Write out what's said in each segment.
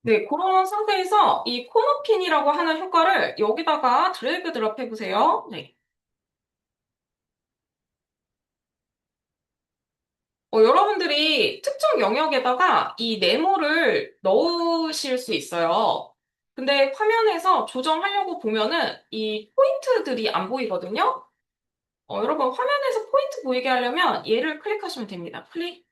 네, 그런 상태에서 이 코너핀이라고 하는 효과를 여기다가 드래그 드롭 해보세요. 네. 여러분들이 특정 영역에다가 이 네모를 넣으실 수 있어요. 근데 화면에서 조정하려고 보면은 이 포인트들이 안 보이거든요. 여러분 화면에서 포인트 보이게 하려면 얘를 클릭하시면 됩니다. 클릭.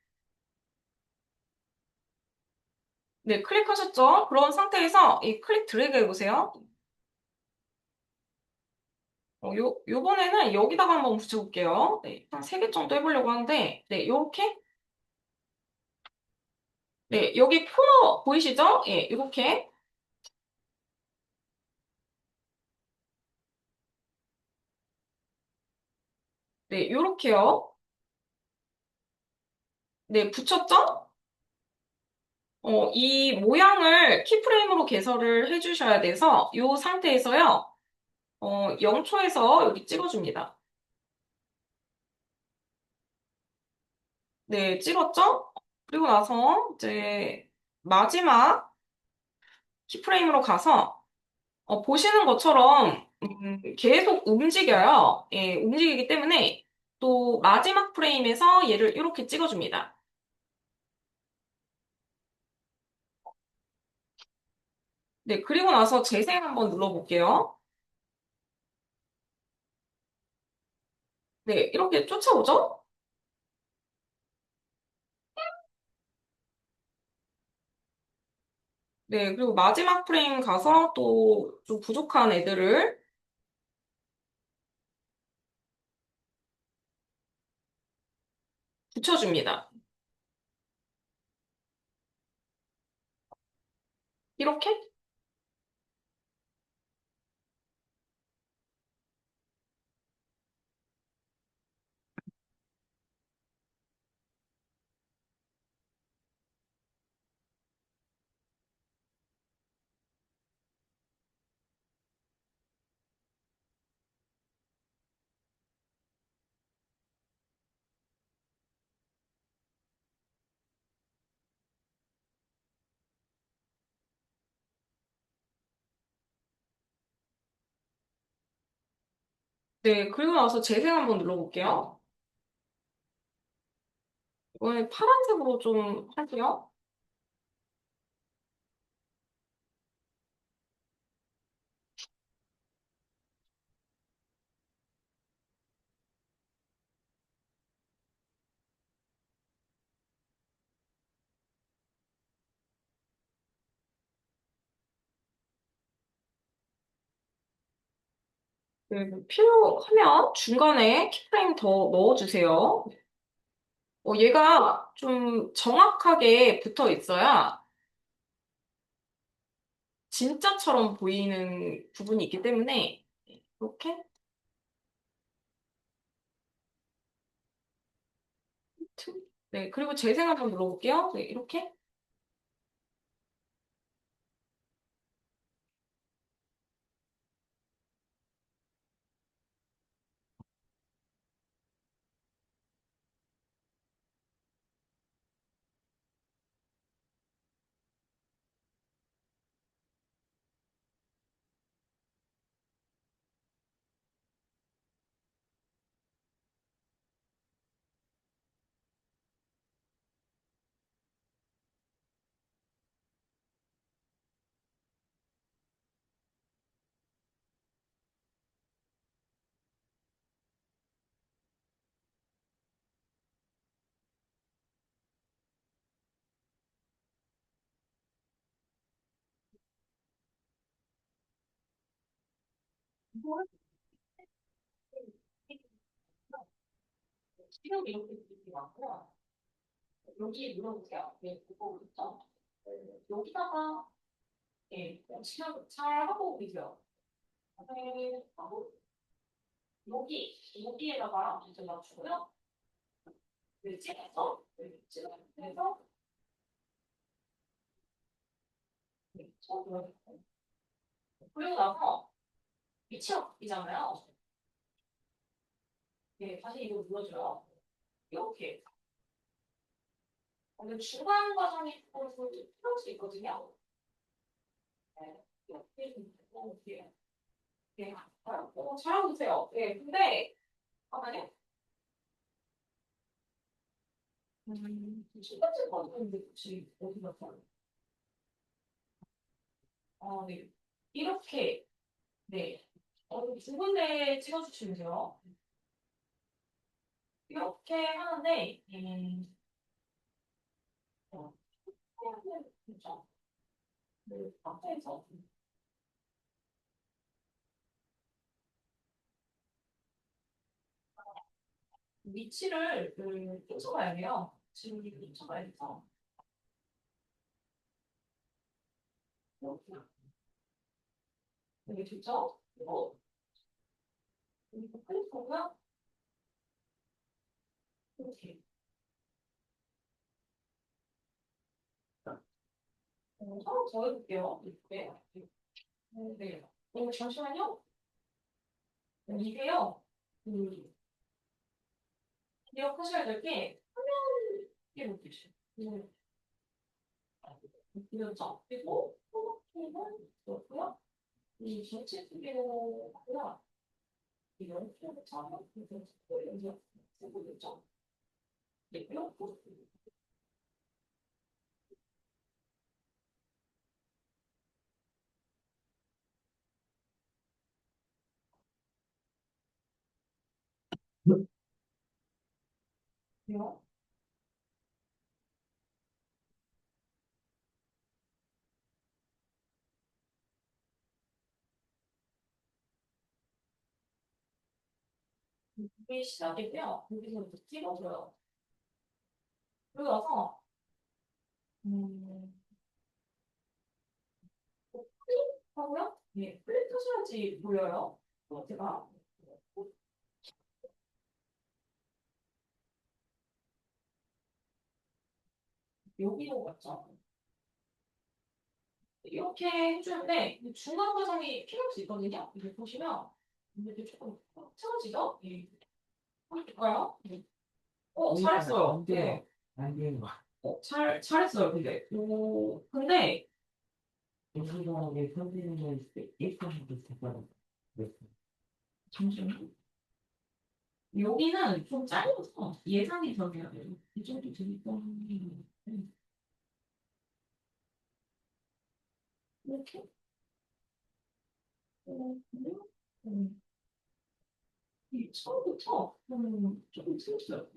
네, 클릭하셨죠? 그런 상태에서 이 클릭 드래그 해보세요. 요번에는 여기다가 한번 붙여볼게요. 네, 한 3개 정도 해보려고 하는데, 네, 요렇게. 네, 여기 코너 보이시죠? 예, 요렇게. 네, 요렇게요. 네, 붙였죠? 이 모양을 키프레임으로 개설을 해주셔야 돼서, 요 상태에서요, 0초에서 여기 찍어줍니다. 네, 찍었죠? 그리고 나서, 이제, 마지막 키프레임으로 가서, 보시는 것처럼 계속 움직여요. 예, 움직이기 때문에 또 마지막 프레임에서 얘를 이렇게 찍어줍니다. 네, 그리고 나서 재생 한번 눌러볼게요. 네, 이렇게 쫓아오죠? 네, 그리고 마지막 프레임 가서 또 좀 부족한 애들을 붙여줍니다. 이렇게? 네, 그리고 나서 재생 한번 눌러볼게요. 이번엔 파란색으로 좀 할게요. 네, 필요하면 중간에 키프레임 더 넣어주세요. 얘가 좀 정확하게 붙어 있어야 진짜처럼 보이는 부분이 있기 때문에 이렇게 네, 그리고 재생 한번 눌러볼게요. 네, 이렇게. 지금 이렇게 이렇게 왔고요. 여기 눌러보세요. 네, 그거 있죠? 여기다가 네, 잘 하고 계세요. 네, 하고 여기에다가 이제 맞추고요. 네, 찍어서 네, 찍어서 네, 그리고 나서 위치업이잖아요. 네, 다시 이거 눌러줘요. 이렇게. 근데 중간 과정이 조금 필요할 수 있거든요. 네, 이렇게 좀 넣어볼게요. 네, 잘하고 계세요. 네, 근데, 잠깐만요. 신경질 거리는데 혹시 어디 갔어요? 네. 이렇게, 네. 두 군데 찍어주시면 돼요. 이렇게 하는데, 어, 그죠? 그 상태에서 위치를 쫓아가야 돼요. 지금 쫓아가야 돼서. 이렇게, 여기 좋죠? 그리고, 여기 클릭하고요. 이렇게. 하나 더 해볼게요. 이렇게. 네. 잠시만요. 이게요. 그, 기억하셔야 될 게, 화면에 못 계셔. 그렸죠? 그리고, 이렇게는 그렇고요. 이 전체 크기로 하고요. 이 연필을 차면, 이렇게 쓰고 있죠? 네, 이렇게. 이렇게. 이게 시작이고요. 여기서 이렇게 찍어줘요. 그러고 나서, 음, 플립 하고요. 예, 플립 하셔야지 보여요. 제가 여기로 갔죠. 이렇게 해주는데 중간 과정이 필요할 수 있거든요. 이렇게 보시면 이렇게 조금 채워지죠? 예. 한번 볼까요? 예. 잘했어요. 네. 안 되는 거. 잘했어요. 근데, 우리나라에 선생님을 예쁘게 됐거든. 잠시만요. 여기는 좀 짧아서 예상이 적어요. 이 정도 되니까. 이렇게. 음, 이 처음부터 조금 틀렸어요.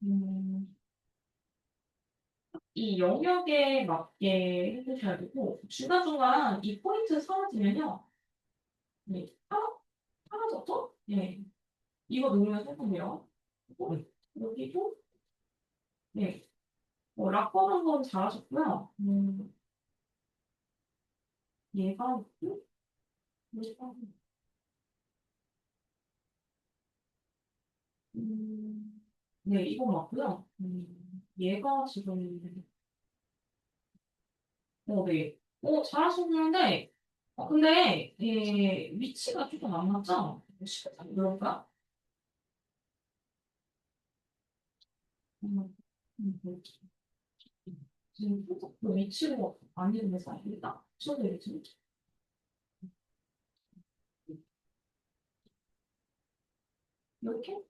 음, 이 영역에 맞게 해주셔야 되고, 중간중간 이 포인트 사라지면요. 네, 사라졌죠? 네. 이거 누르면 해보세요. 그리고 여기도, 네. 락커는 건 잘하셨고요. 얘가, 얘가, 네, 이거 맞고요. 얘가 지금, 네. 잘하셨는데, 근데, 위치가 조금 안 맞죠? 그럴까? 음, 음, 지금 그 위치로 안 되는 데서 아닙니다. 쳐드리지. 이렇게?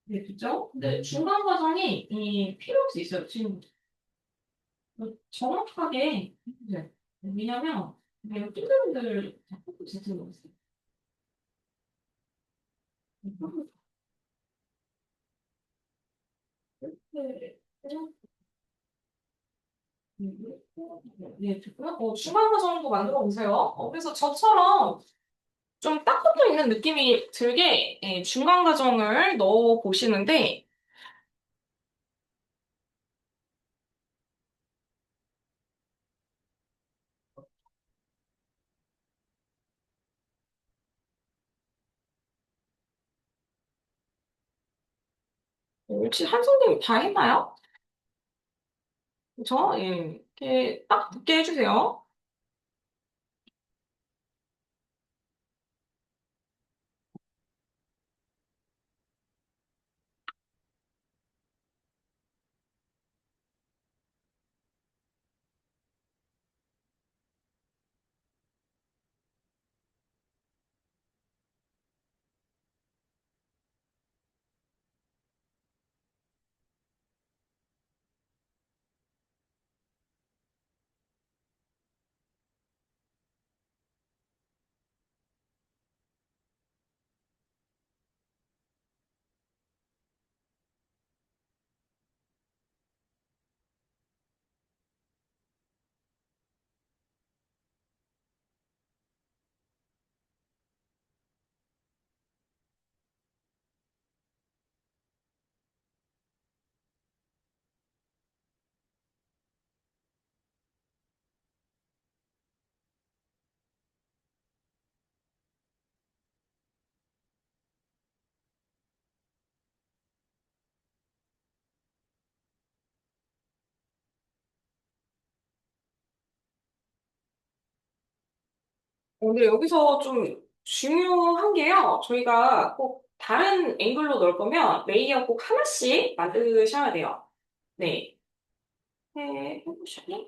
네, 그죠? 근데 중간 과정이 필요할 수 있어요. 지금 정확하게, 네. 왜냐면, 내가 student들 자꾸 진짜 모르겠어요. 네, 네, 좋고요. 중간 과정도 만들어 보세요. 그래서 저처럼 좀 딱 붙어 있는 느낌이 들게 중간 과정을 넣어 보시는데, 혹시 한송님 다 했나요? 그쵸? 예. 이렇게 딱 붙게 해주세요. 근데 여기서 좀 중요한 게요. 저희가 꼭 다른 앵글로 넣을 거면 레이어 꼭 하나씩 만드셔야 돼요. 네. 해보실래요?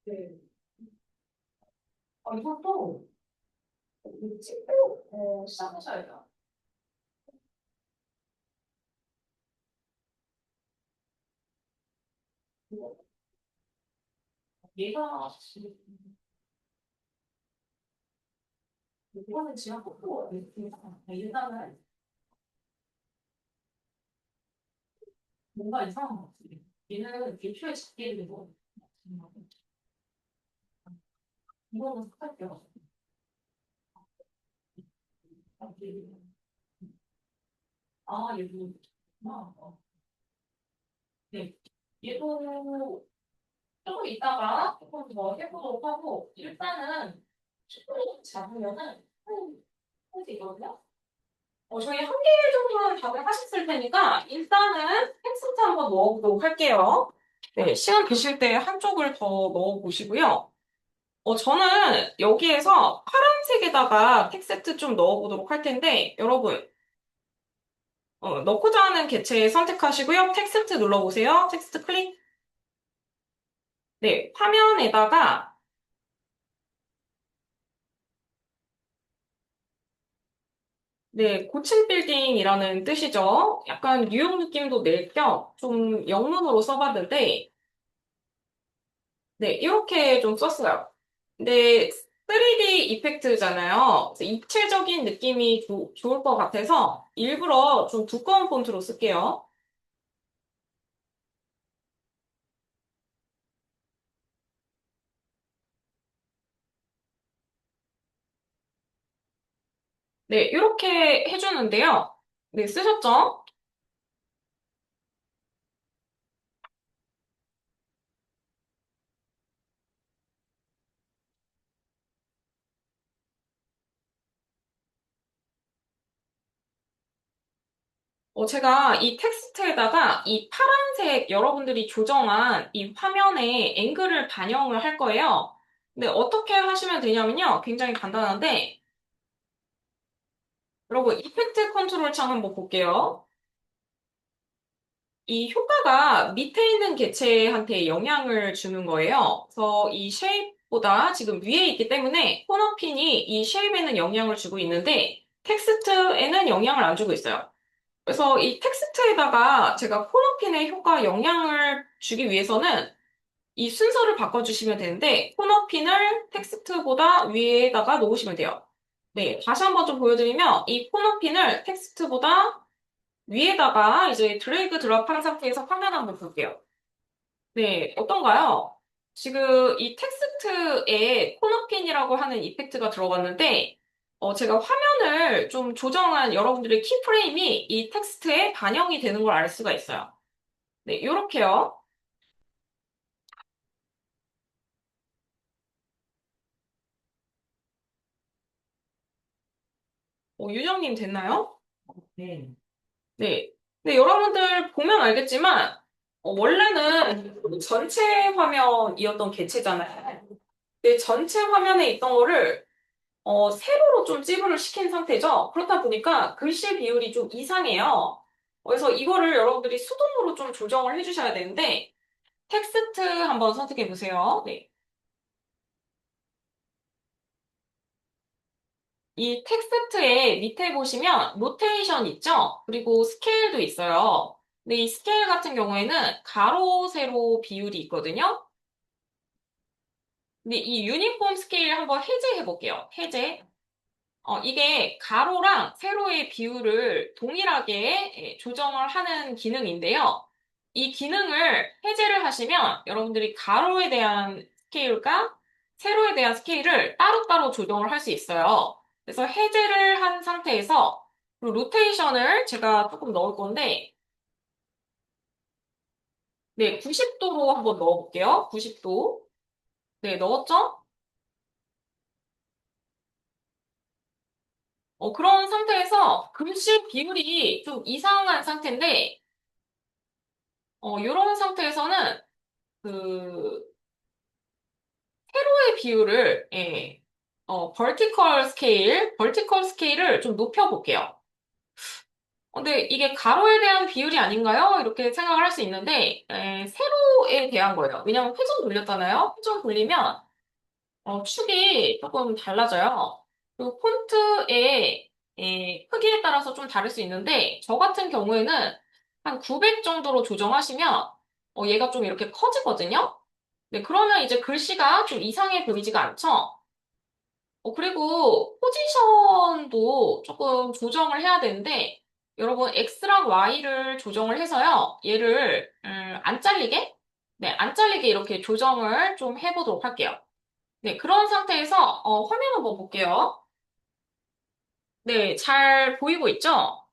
네. 이것도 찍고 시작하셔야 돼요. 얘가 이거는 지나고 일단은 뭔가 이상한 것 같아요. 얘는 애초에 작게 되고 이거는 색깔이요. 얘도 네. 얘도 조금 이따가 조금 더 해보도록 하고 일단은 충분히 잡으면은 되거든요. 저희 한 개 정도는 답을 하셨을 테니까 일단은 텍스트 한번 넣어보도록 할게요. 네, 시간 되실 때 한쪽을 더 넣어보시고요. 저는 여기에서 파란색에다가 텍스트 좀 넣어보도록 할 텐데 여러분 넣고자 하는 개체 선택하시고요. 텍스트 눌러보세요. 텍스트 클릭. 네, 화면에다가 네, 고층 빌딩이라는 뜻이죠. 약간 뉴욕 느낌도 낼 겸 좀 영문으로 써봤는데, 네, 이렇게 좀 썼어요. 근데 3D 이펙트잖아요. 그래서 입체적인 느낌이 좋을 것 같아서 일부러 좀 두꺼운 폰트로 쓸게요. 네, 이렇게 해주는데요. 네, 쓰셨죠? 제가 이 텍스트에다가 이 파란색 여러분들이 조정한 이 화면에 앵글을 반영을 할 거예요. 근데 어떻게 하시면 되냐면요. 굉장히 간단한데, 여러분, 이펙트 컨트롤 창 한번 볼게요. 이 효과가 밑에 있는 개체한테 영향을 주는 거예요. 그래서 이 쉐입보다 지금 위에 있기 때문에 코너핀이 이 쉐입에는 영향을 주고 있는데, 텍스트에는 영향을 안 주고 있어요. 그래서 이 텍스트에다가 제가 코너핀의 효과 영향을 주기 위해서는 이 순서를 바꿔주시면 되는데, 코너핀을 텍스트보다 위에다가 놓으시면 돼요. 네, 다시 한번 좀 보여드리면, 이 코너핀을 텍스트보다 위에다가 이제 드래그 드롭 한 상태에서 화면 한번 볼게요. 네, 어떤가요? 지금 이 텍스트에 코너핀이라고 하는 이펙트가 들어갔는데, 제가 화면을 좀 조정한 여러분들의 키프레임이 이 텍스트에 반영이 되는 걸 알 수가 있어요. 네, 요렇게요. 유정님 됐나요? 네. 네. 네, 여러분들 보면 알겠지만, 원래는 전체 화면이었던 개체잖아요. 근데 전체 화면에 있던 거를 세로로 좀 찌부를 시킨 상태죠. 그렇다 보니까 글씨 비율이 좀 이상해요. 그래서 이거를 여러분들이 수동으로 좀 조정을 해주셔야 되는데, 텍스트 한번 선택해 보세요. 네. 이 텍스트의 밑에 보시면 로테이션 있죠? 그리고 스케일도 있어요. 근데 이 스케일 같은 경우에는 가로, 세로 비율이 있거든요. 근데 이 유니폼 스케일 한번 해제해 볼게요. 해제. 이게 가로랑 세로의 비율을 동일하게 조정을 하는 기능인데요. 이 기능을 해제를 하시면 여러분들이 가로에 대한 스케일과 세로에 대한 스케일을 따로따로 조정을 할 수 있어요. 그래서 해제를 한 상태에서 그리고 로테이션을 제가 조금 넣을 건데, 네, 90도로 한번 넣어볼게요. 90도. 네, 넣었죠? 그런 상태에서 글씨 비율이 좀 이상한 상태인데, 이런 상태에서는 그 세로의 비율을 벌티컬 스케일을 좀 높여볼게요. 근데 이게 가로에 대한 비율이 아닌가요? 이렇게 생각을 할 수 있는데 세로에 대한 거예요. 왜냐면 회전 돌렸잖아요. 회전 돌리면 축이 조금 달라져요. 그리고 폰트의 크기에 따라서 좀 다를 수 있는데 저 같은 경우에는 한 900 정도로 조정하시면 얘가 좀 이렇게 커지거든요. 네, 그러면 이제 글씨가 좀 이상해 보이지가 않죠? 그리고 포지션도 조금 조정을 해야 되는데, 여러분, X랑 Y를 조정을 해서요, 얘를, 안 잘리게? 네, 안 잘리게 이렇게 조정을 좀 해보도록 할게요. 네, 그런 상태에서, 화면 한번 볼게요. 네, 잘 보이고 있죠?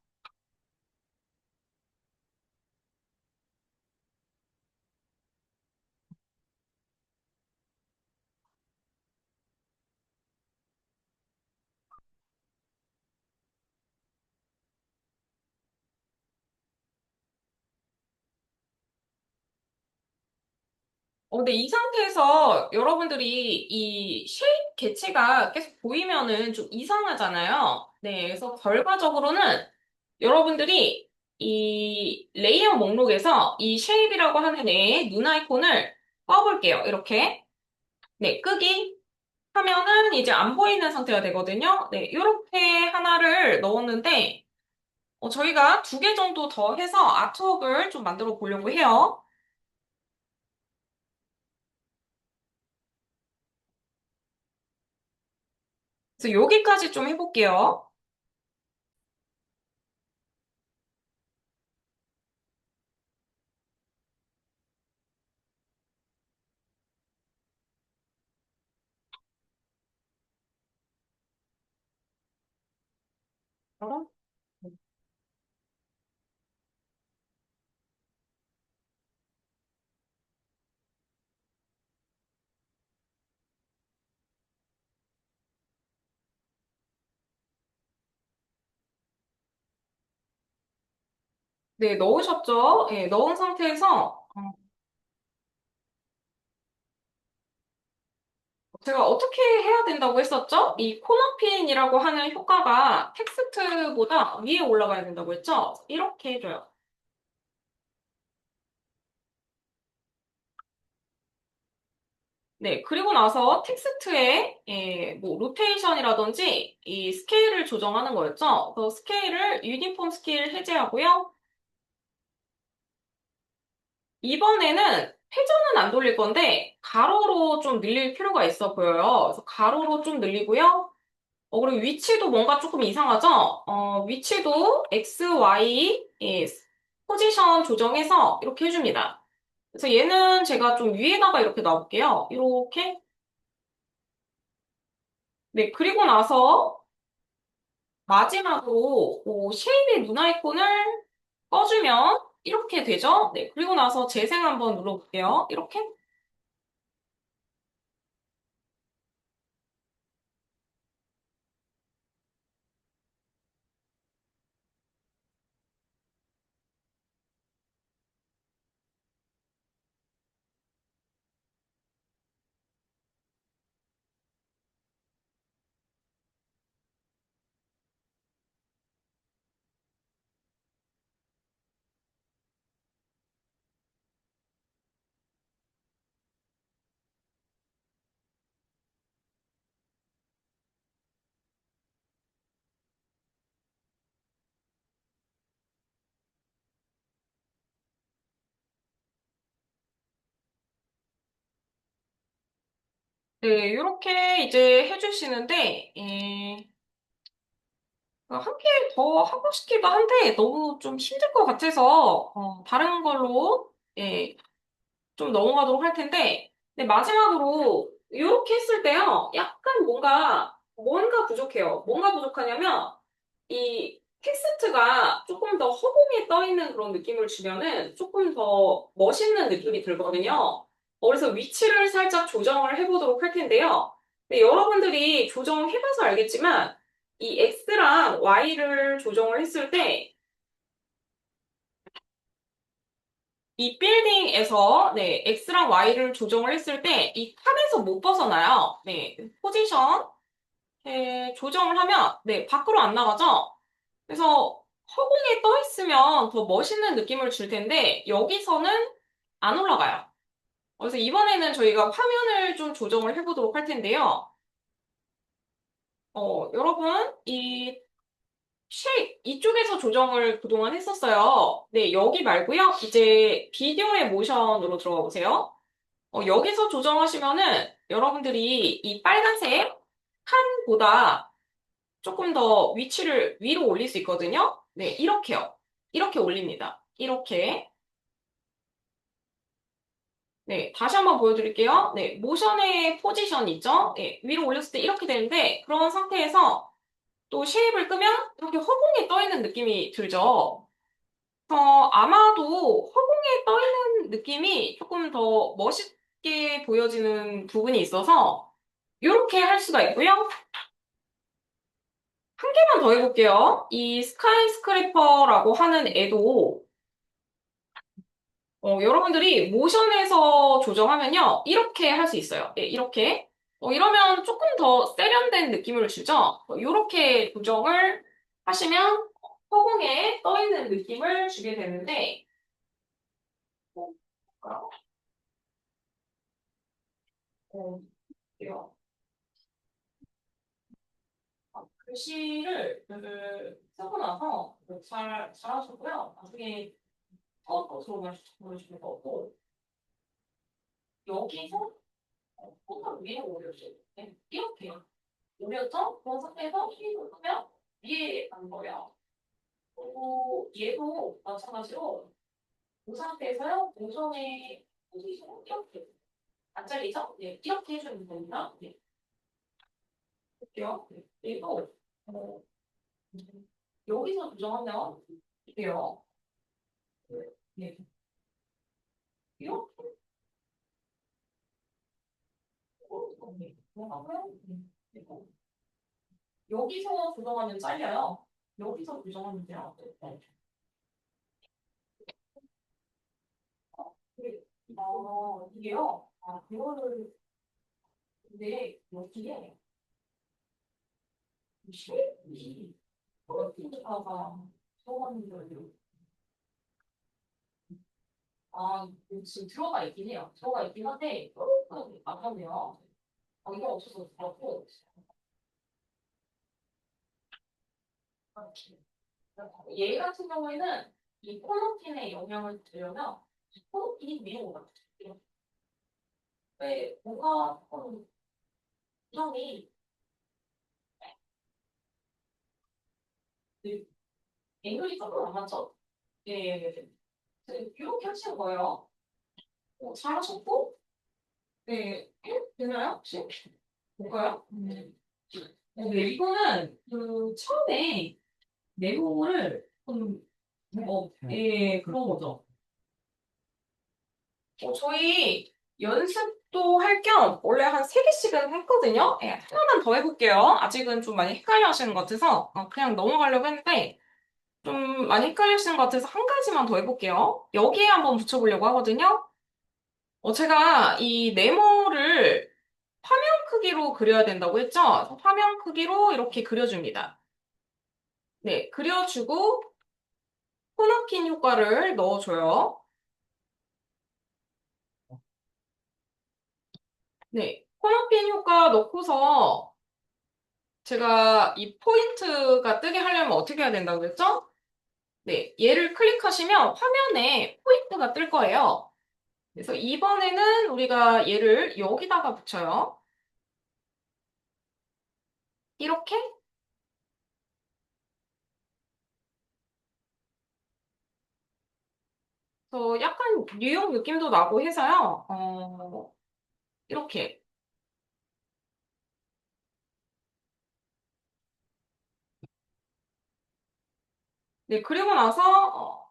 근데 이 상태에서 여러분들이 이 쉐입 개체가 계속 보이면은 좀 이상하잖아요. 네, 그래서 결과적으로는 여러분들이 이 레이어 목록에서 이 쉐입이라고 하는 애의 눈 아이콘을 꺼볼게요. 이렇게. 네, 끄기 하면은 이제 안 보이는 상태가 되거든요. 네, 이렇게 하나를 넣었는데, 저희가 두 개 정도 더 해서 아트웍을 좀 만들어 보려고 해요. 그래서 여기까지 좀 해볼게요. 네, 넣으셨죠? 네, 넣은 상태에서 제가 어떻게 해야 된다고 했었죠? 이 코너핀이라고 하는 효과가 텍스트보다 위에 올라가야 된다고 했죠? 이렇게 해줘요. 네, 그리고 나서 텍스트에 뭐 로테이션이라든지 이 스케일을 조정하는 거였죠? 그래서 스케일을 유니폼 스케일 해제하고요. 이번에는 회전은 안 돌릴 건데 가로로 좀 늘릴 필요가 있어 보여요. 그래서 가로로 좀 늘리고요. 그리고 위치도 뭔가 조금 이상하죠? 위치도 X, Y, 포지션 조정해서 이렇게 해줍니다. 그래서 얘는 제가 좀 위에다가 이렇게 놔볼게요. 이렇게. 네, 그리고 나서 마지막으로 쉐입의 눈 아이콘을 꺼주면 이렇게 되죠? 네, 그리고 나서 재생 한번 눌러볼게요. 이렇게. 네, 이렇게 이제 해주시는데, 한 개 더 하고 싶기도 한데, 너무 좀 힘들 것 같아서, 다른 걸로, 예, 좀 넘어가도록 할 텐데, 네, 마지막으로, 이렇게 했을 때요, 약간 뭔가 부족해요. 뭔가 부족하냐면, 이 텍스트가 조금 더 허공에 떠 있는 그런 느낌을 주면은 조금 더 멋있는 느낌이 들거든요. 그래서 위치를 살짝 조정을 해보도록 할 텐데요. 네, 여러분들이 조정해봐서 알겠지만, 이 X랑 Y를 조정을 했을 때, 이 빌딩에서 네, X랑 Y를 조정을 했을 때 이 칸에서 못 벗어나요. 네, 포지션 조정을 하면 네, 밖으로 안 나가죠. 그래서 허공에 떠 있으면 더 멋있는 느낌을 줄 텐데 여기서는 안 올라가요. 그래서 이번에는 저희가 화면을 좀 조정을 해보도록 할 텐데요. 여러분 이 쉐입 이쪽에서 조정을 그동안 했었어요. 네, 여기 말고요. 이제 비디오의 모션으로 들어가 보세요. 여기서 조정하시면은 여러분들이 이 빨간색 칸보다 조금 더 위치를 위로 올릴 수 있거든요. 네, 이렇게요. 이렇게 올립니다. 이렇게. 네, 다시 한번 보여드릴게요. 네, 모션의 포지션 있죠? 네, 위로 올렸을 때 이렇게 되는데 그런 상태에서 또 쉐입을 끄면 이렇게 허공에 떠 있는 느낌이 들죠? 아마도 허공에 떠 있는 느낌이 조금 더 멋있게 보여지는 부분이 있어서 이렇게 할 수가 있고요. 한 개만 더 해볼게요. 이 스카이스크래퍼라고 하는 애도 여러분들이 모션에서 조정하면요. 이렇게 할 수 있어요. 예, 이렇게. 이러면 조금 더 세련된 느낌을 주죠. 이렇게 조정을 하시면 허공에 떠 있는 느낌을 주게 되는데 어, 볼까요? 이거. 글씨를 쓰고 나서 잘하셨고요. 나중에 것으로 보여주실 거고, 여기서 포터 위에 올려주세요. 네, 이렇게 올렸죠? 그런 상태에서 힘을 끄면 위에 가는 거예요. 그리고 얘도 마찬가지로 그 상태에서요, 모션의 포지션 이렇게 안 잘리죠? 네, 이렇게 해주면 됩니다. 네, 볼게요. 네, 그리고 여기서 조정하면 이게요. 네, 이렇게 하고요. 그리고 여기서 조정하면 잘려요. 여기서 조정하면 돼요. 네. 이게요. 이거를, 근데 여기에 쉐입이 어떻게다가 들어가는 거예요. 지금 들어가 있긴 해요. 들어가 있긴 한데, 조금 아깝네요. 이거 없어서 그렇고, 얘 같은 경우에는 이 코너핀에 영향을 주려면, 이 코너핀이 위로 올라가요. 왜, 뭔가 조금, 구성이, 그 앵글이 조금 안 맞죠? 예, 예, 예. 이렇게 하시는 거예요. 잘하셨고, 네, 되나요? 혹시? 볼까요? 네, 이거는 처음에 내용을 예, 그런 거죠. 저희 연습도 할 겸 원래 한 세개씩은 했거든요. 예, 하나만 더 해볼게요. 아직은 좀 많이 헷갈려 하시는 것 같아서 그냥 넘어가려고 했는데 좀 많이 헷갈리시는 것 같아서 한 가지만 더 해볼게요. 여기에 한번 붙여보려고 하거든요. 제가 이 네모를 화면 크기로 그려야 된다고 했죠? 그래서 화면 크기로 이렇게 그려줍니다. 네, 그려주고 코너킨 효과를 넣어줘요. 네, 코너핀 효과 넣고서 제가 이 포인트가 뜨게 하려면 어떻게 해야 된다고 그랬죠? 네, 얘를 클릭하시면 화면에 포인트가 뜰 거예요. 그래서 이번에는 우리가 얘를 여기다가 붙여요. 이렇게 저 약간 뉴욕 느낌도 나고 해서요. 이렇게. 네, 그리고 나서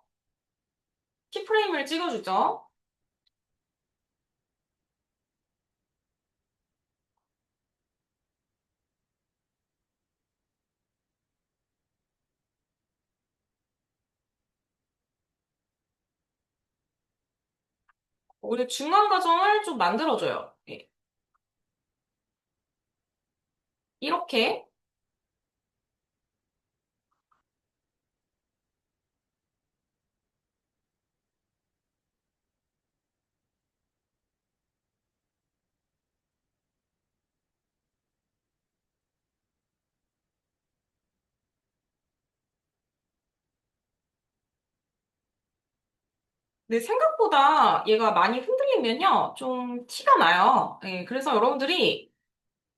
키프레임을 찍어주죠. 우리 중간 과정을 좀 만들어줘요. 네, 이렇게. 근데 생각보다 얘가 많이 흔들리면요. 좀 티가 나요. 네, 그래서 여러분들이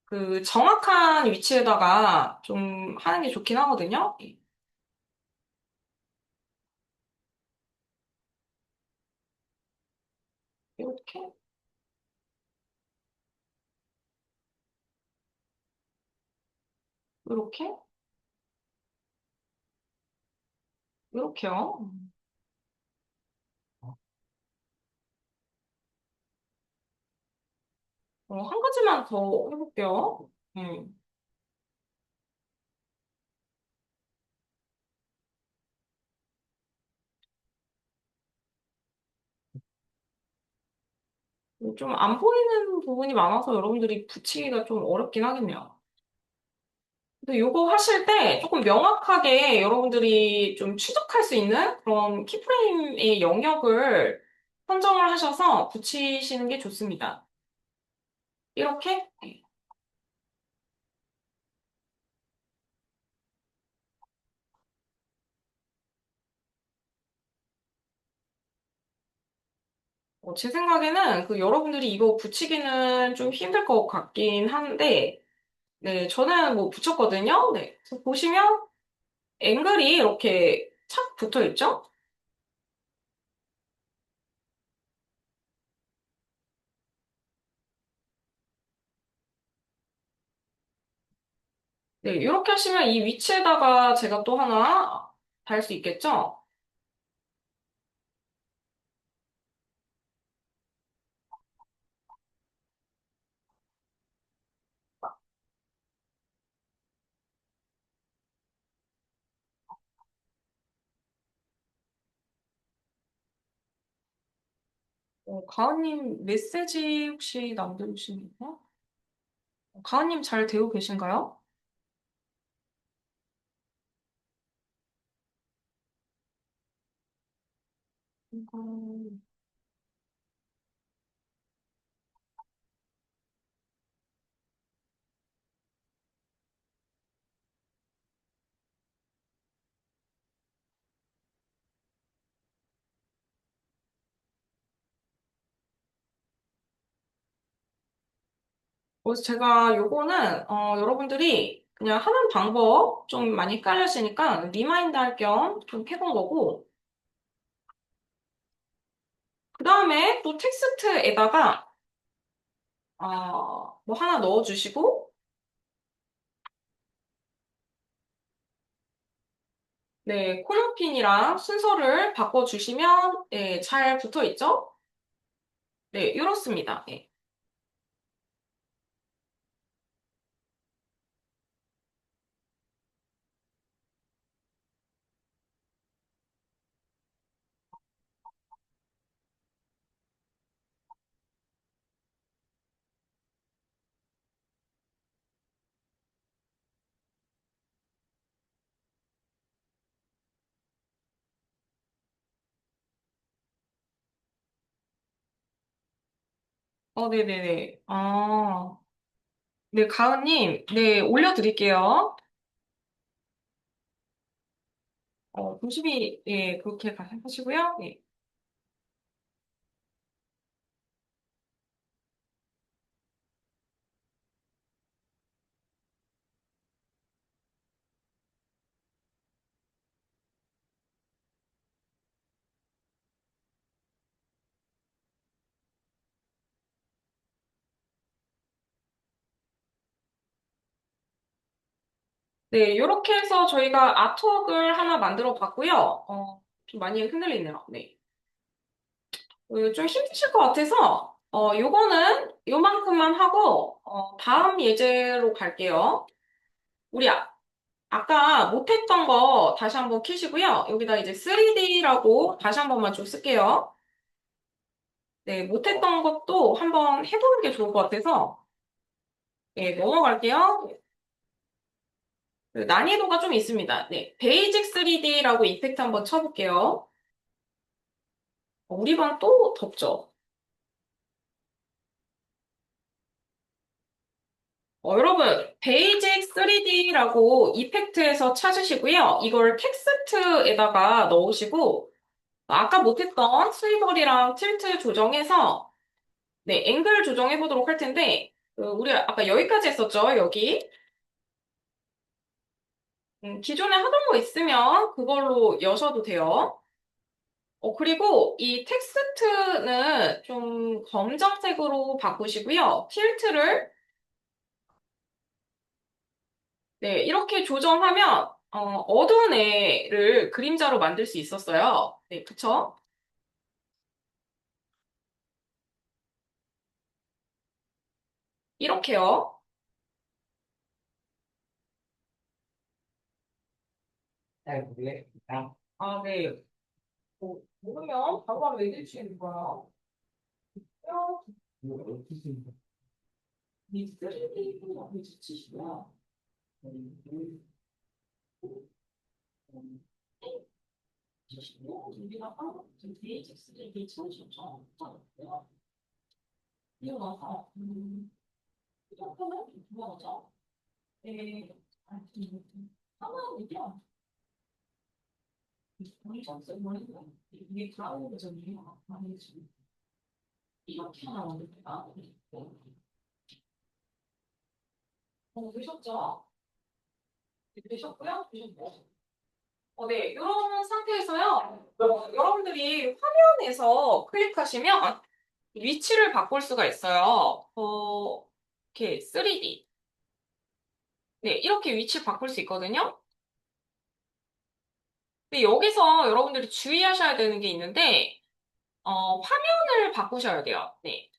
그 정확한 위치에다가 좀 하는 게 좋긴 하거든요. 네, 이렇게, 이렇게, 이렇게요. 한 가지만 더 해볼게요. 좀 안 보이는 부분이 많아서 여러분들이 붙이기가 좀 어렵긴 하겠네요. 근데 이거 하실 때 조금 명확하게 여러분들이 좀 추적할 수 있는 그런 키프레임의 영역을 선정을 하셔서 붙이시는 게 좋습니다. 이렇게 제 생각에는 그 여러분들이 이거 붙이기는 좀 힘들 것 같긴 한데, 네, 저는 뭐 붙였거든요. 네, 그래서 보시면 앵글이 이렇게 착 붙어 있죠? 네, 이렇게 하시면 이 위치에다가 제가 또 하나 달 수 있겠죠? 가은님 메시지 혹시 남겨주시나요? 가은님 잘 되고 계신가요? 그래서 제가 요거는 여러분들이 그냥 하는 방법 좀 많이 깔려지니까 리마인드 할 겸 좀 해본 거고 그 다음에 또 텍스트에다가 뭐 하나 넣어주시고 네 코너핀이랑 순서를 바꿔주시면 네, 잘 붙어 있죠? 네 이렇습니다. 네. 네네네. 네 가은님 네 올려드릴게요. 조심히 예 그렇게 하시고요. 네. 네, 이렇게 해서 저희가 아트웍을 하나 만들어 봤고요. 좀 많이 흔들리네요. 네. 좀 힘드실 것 같아서, 요거는 요만큼만 하고, 다음 예제로 갈게요. 우리 아까 못했던 거 다시 한번 켜시고요. 여기다 이제 3D라고 다시 한 번만 좀 쓸게요. 네, 못했던 것도 한번 해보는 게 좋을 것 같아서, 네, 넘어갈게요. 난이도가 좀 있습니다. 네, 베이직 3D라고 이펙트 한번 쳐볼게요. 우리 반 또 덥죠? 여러분, 베이직 3D라고 이펙트에서 찾으시고요. 이걸 텍스트에다가 넣으시고, 아까 못했던 스위벌이랑 틸트 조정해서, 네, 앵글 조정해 보도록 할 텐데, 우리 아까 여기까지 했었죠, 여기. 기존에 하던 거 있으면 그걸로 여셔도 돼요. 그리고 이 텍스트는 좀 검정색으로 바꾸시고요. 틸트를, 네, 이렇게 조정하면, 어두운 애를 그림자로 만들 수 있었어요. 네, 그쵸? 이렇게요. 잘 모르겠다. 아, 네. 모르면 바로바로 얘기해 주시는 거예요. 이거 어떻게 쓰는 거야? 이 3D로 어디 지치시고요. 지시고, 여기다가 베이직 3D 치우셨죠? 이거 나서, 이렇게는 뭐하죠? 네, 하나는요, 공장 쓰고 이게 가오거든요. 아니지. 이렇게 나오니까. 되셨죠? 되셨고요? 되셨고. 네, 이런 상태에서요. 여러분들이 화면에서 클릭하시면 위치를 바꿀 수가 있어요. 이렇게 3D. 네, 이렇게 위치 바꿀 수 있거든요. 근데 여기서 여러분들이 주의하셔야 되는 게 있는데, 화면을 바꾸셔야 돼요. 네.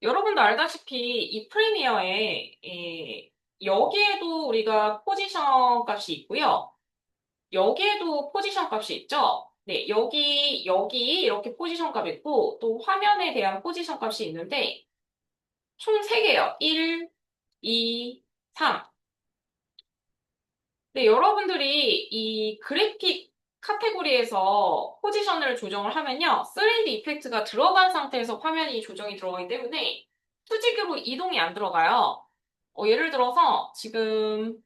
여러분도 알다시피 이 프리미어에, 여기에도 우리가 포지션 값이 있고요. 여기에도 포지션 값이 있죠? 네, 여기 이렇게 포지션 값이 있고, 또 화면에 대한 포지션 값이 있는데, 총 3개요. 1, 2, 3. 네, 여러분들이 이 그래픽 카테고리에서 포지션을 조정을 하면요. 3D 이펙트가 들어간 상태에서 화면이 조정이 들어가기 때문에 수직으로 이동이 안 들어가요. 예를 들어서 지금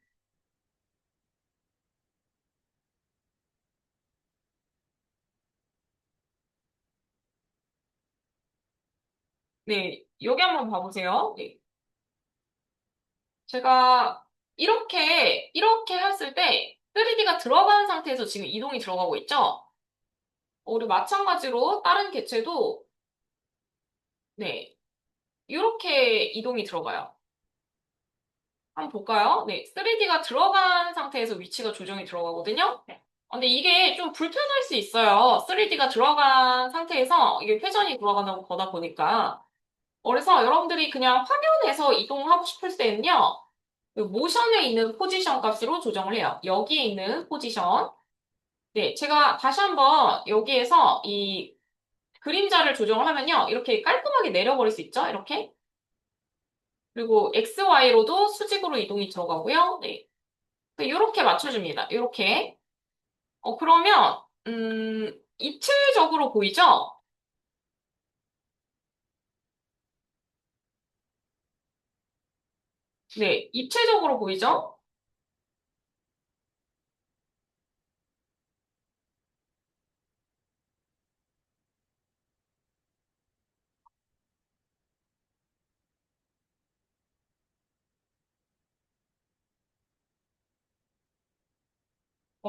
네, 여기 한번 봐보세요. 네. 제가 이렇게 했을 때 3D가 들어간 상태에서 지금 이동이 들어가고 있죠? 우리 마찬가지로 다른 개체도 네, 이렇게 이동이 들어가요. 한번 볼까요? 네, 3D가 들어간 상태에서 위치가 조정이 들어가거든요. 네. 근데 이게 좀 불편할 수 있어요. 3D가 들어간 상태에서 이게 회전이 돌아가는 거다 보니까. 그래서 여러분들이 그냥 화면에서 이동하고 싶을 때는요, 그 모션에 있는 포지션 값으로 조정을 해요. 여기에 있는 포지션. 네, 제가 다시 한번 여기에서 이 그림자를 조정을 하면요, 이렇게 깔끔하게 내려버릴 수 있죠? 이렇게. 그리고 XY로도 수직으로 이동이 들어가고요. 네. 이렇게 맞춰줍니다. 이렇게. 그러면, 입체적으로 보이죠? 네, 입체적으로 보이죠?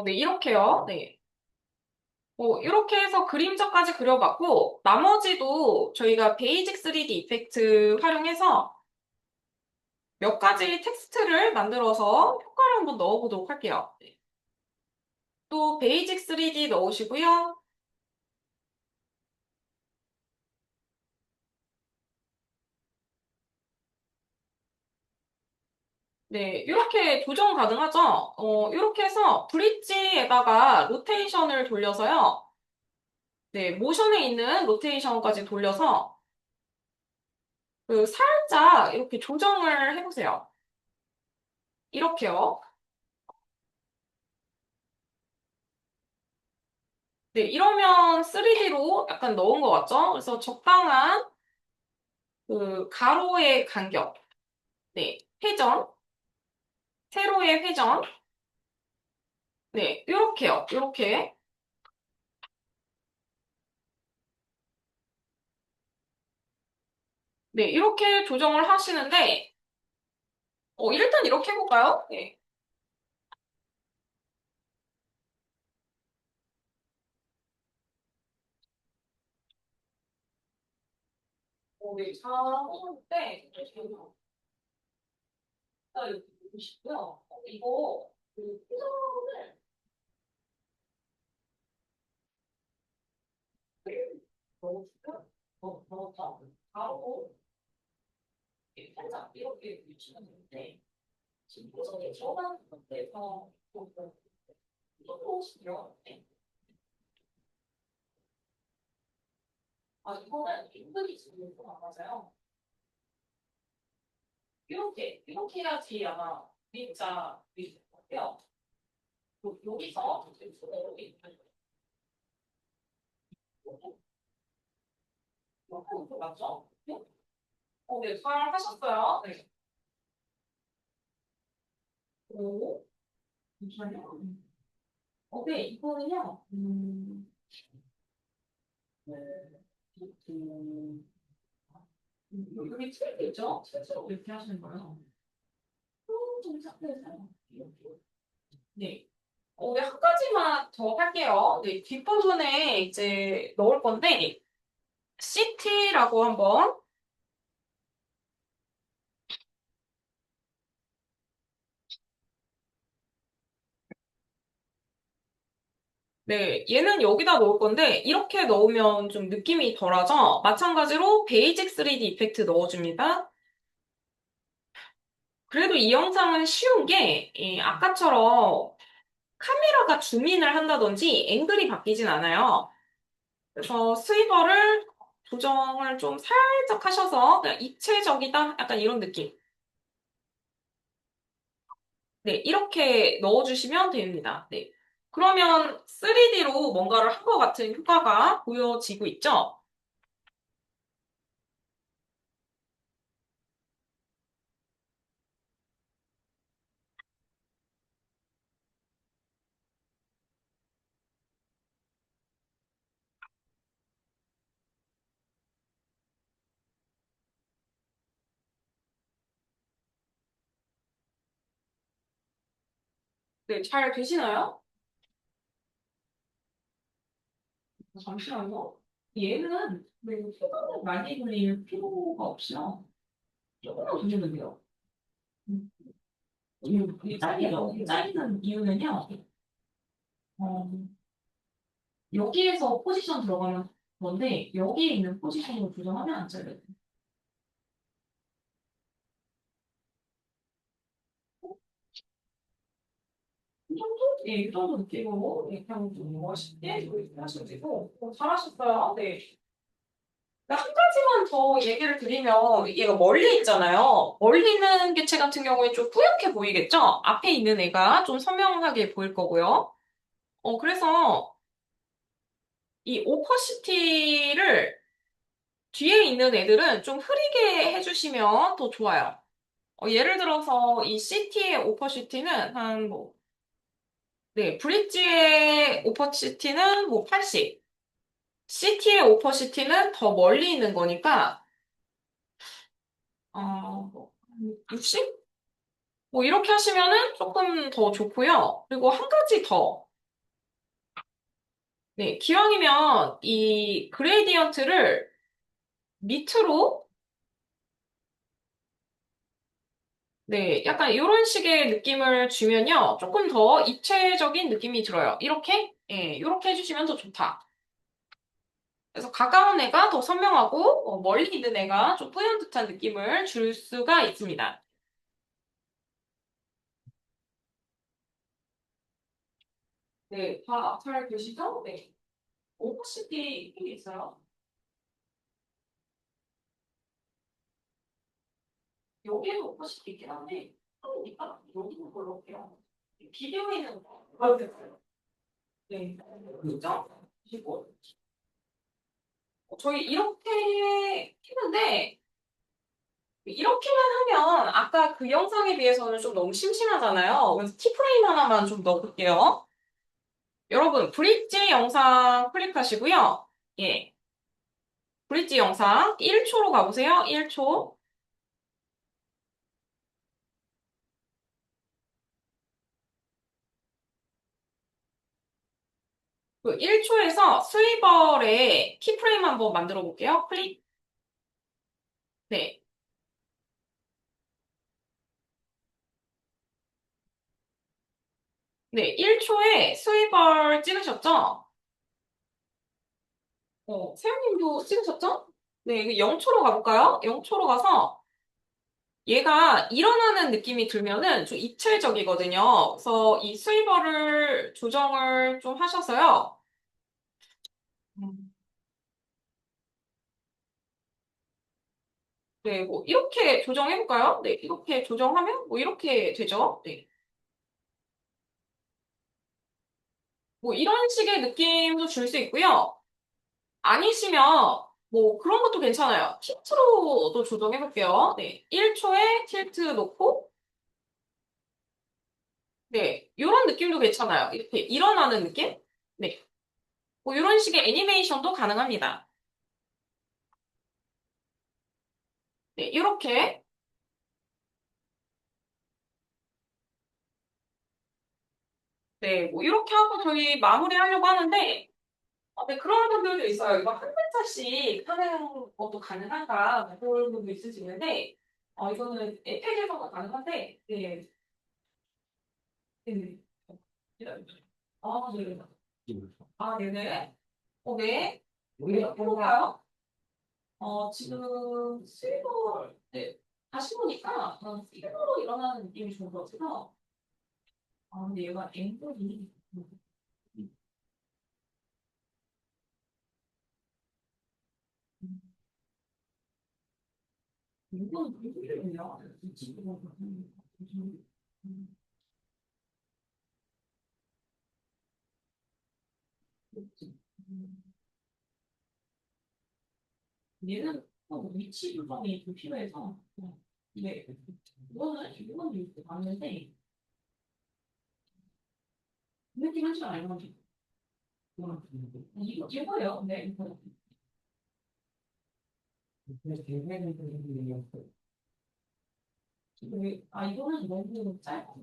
네, 이렇게요. 네. 이렇게 해서 그림자까지 그려봤고, 나머지도 저희가 베이직 3D 이펙트 활용해서 몇 가지 텍스트를 만들어서 효과를 한번 넣어보도록 할게요. 네. 또 베이직 3D 넣으시고요. 네, 이렇게 조정 가능하죠? 이렇게 해서 브릿지에다가 로테이션을 돌려서요. 네, 모션에 있는 로테이션까지 돌려서 그 살짝 이렇게 조정을 해보세요. 이렇게요. 네, 이러면 3D로 약간 넣은 것 같죠? 그래서 적당한 그 가로의 간격, 네, 회전, 세로의 회전, 네, 이렇게요. 이렇게. 네, 이렇게 조정을 하시는데, 일단 이렇게 해볼까요? 네. 네, 잘 해줬는데, 이렇게 보시고요. 이거, 그, 회전을 넣어주면, 바로, 살짝 이렇게 위치가 되는데, 지금 회전이 들어가는 건데서, 이것도 오시면, 이거는 인근이 지금 안 맞아요. 이렇게 해야지 아마 V자 위일 것 같아요. 여기서 이렇게 이렇게 맞죠? 네? 네, 잘 하셨어요. 네. 오, 잠시만요. 네, 이거는요, 네, 음, 여기 틀이 있죠? 실제로 이렇게 하시는 거예요. 좀 상태에서요. 이렇게. 네. 네, 한 가지만 더 할게요. 네, 뒷부분에 이제 넣을 건데, CT라고 한번, 네, 얘는 여기다 넣을 건데, 이렇게 넣으면 좀 느낌이 덜하죠? 마찬가지로 베이직 3D 이펙트 넣어줍니다. 그래도 이 영상은 쉬운 게, 아까처럼 카메라가 줌인을 한다든지 앵글이 바뀌진 않아요. 그래서 스위버를 조정을 좀 살짝 하셔서 그냥 입체적이다? 약간 이런 느낌. 네, 이렇게 넣어주시면 됩니다. 네. 그러면 3D로 뭔가를 한 것 같은 효과가 보여지고 있죠? 네, 잘 되시나요? 잠시만요. 얘는 시간을 많이 걸릴 필요가 없어요. 조금만 돌리면 돼요. 이게 잘리죠. 이게 잘리는 이유는요. 어, 여기에서 포지션 들어가는 건데 여기에 있는 포지션으로 조정하면 안 잘려요. 이 정도? 예, 이 정도 느낌으로 그냥 좀 멋있게 이렇게 하시면 되고 잘하셨어요. 네. 한 가지만 더 얘기를 드리면 얘가 멀리 있잖아요. 멀리 있는 개체 같은 경우에 좀 뿌옇게 보이겠죠? 앞에 있는 애가 좀 선명하게 보일 거고요. 그래서 이 오퍼시티를 뒤에 있는 애들은 좀 흐리게 해주시면 더 좋아요. 예를 들어서 이 시티의 오퍼시티는 한 뭐, 네, 브릿지의 오퍼시티는 뭐 80, 시티의 오퍼시티는 더 멀리 있는 거니까, 뭐 60? 뭐 이렇게 하시면은 조금 더 좋고요. 그리고 한 가지 더. 네, 기왕이면 이 그레디언트를, 밑으로 네, 약간 이런 식의 느낌을 주면요. 조금 더 입체적인 느낌이 들어요. 이렇게? 예, 이렇게 해주시면 더 좋다. 그래서 가까운 애가 더 선명하고 멀리 있는 애가 좀 뿌연 듯한 느낌을 줄 수가 있습니다. 네, 다 잘 되시죠? 네. 오버시티 이게 있어요. 여기에도 오버시티 있긴 한데, 그러니까 여기는 걸로 할게요. 비디오에 있는 거. 아, 됐어요. 네. 그죠? 그리고 저희 이렇게 했는데, 이렇게만 하면 아까 그 영상에 비해서는 좀 너무 심심하잖아요. 그래서 키프레임 하나만 좀 넣어볼게요. 여러분, 브릿지 영상 클릭하시고요. 예. 브릿지 영상 1초로 가보세요. 1초. 그 1초에서 스위벌의 키프레임 한번 만들어 볼게요. 클릭. 네. 네. 1초에 스위벌 찍으셨죠? 세영님도 찍으셨죠? 네. 0초로 가볼까요? 0초로 가서 얘가 일어나는 느낌이 들면은 좀 입체적이거든요. 그래서 이 스위버를 조정을 좀 하셔서요. 음. 네, 뭐 이렇게 조정해볼까요? 네, 이렇게 조정하면 뭐 이렇게 되죠. 네, 뭐 이런 식의 느낌도 줄 수 있고요. 아니시면 뭐 그런 것도 괜찮아요. 틸트로도 조정해볼게요. 네, 1초에 틸트 놓고 네, 이런 느낌도 괜찮아요. 이렇게 일어나는 느낌? 네, 뭐 이런 식의 애니메이션도 가능합니다. 네, 이렇게 네, 뭐 이렇게 하고 저희 마무리하려고 하는데 네, 그런 분들도 있어요. 이거 한 글자씩 하는 것도 가능한가 뭐 그런 분도 있을 수 있는데 이거는 앱팩에서도 가능한데 네, 네, 네. 네. 네네. 네. 네, 해볼까요? 지금 실버, 네, 다시 보니까 실버로 일어나는 느낌이 좋은 것 같아서 근데 얘가 앵글이 이건 무슨 얘는 위치 조정이 좀 필요해서 네, 이거는 이렇게 봤는데 느낌 한줄 알고 이거예요. 네, 이거. 이거는 너무 짧고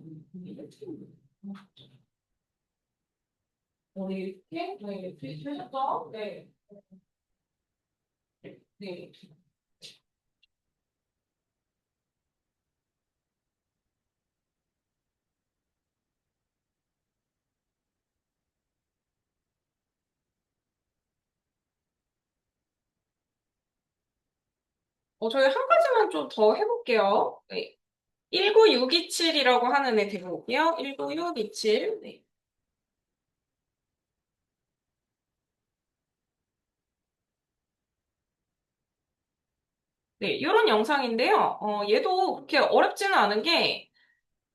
이게 이렇게 네, 되셨죠? 네, 네. 저희 한 가지만 좀 더 해볼게요. 네. 19627이라고 하는 애 대볼게요. 19627. 네. 네, 이런 영상인데요. 얘도 그렇게 어렵지는 않은 게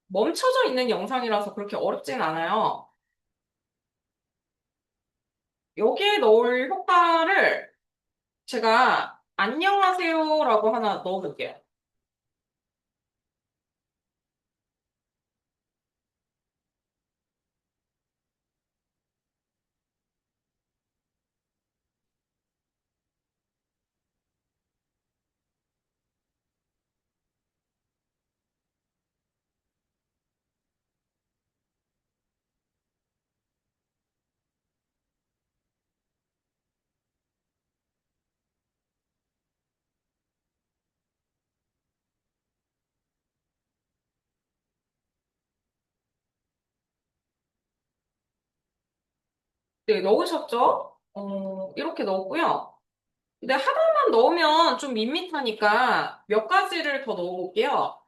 멈춰져 있는 영상이라서 그렇게 어렵진 않아요. 여기에 넣을 효과를 제가 안녕하세요라고 하나 넣어볼게요. 네, 넣으셨죠? 이렇게 넣었고요. 근데 하나만 넣으면 좀 밋밋하니까 몇 가지를 더 넣어볼게요.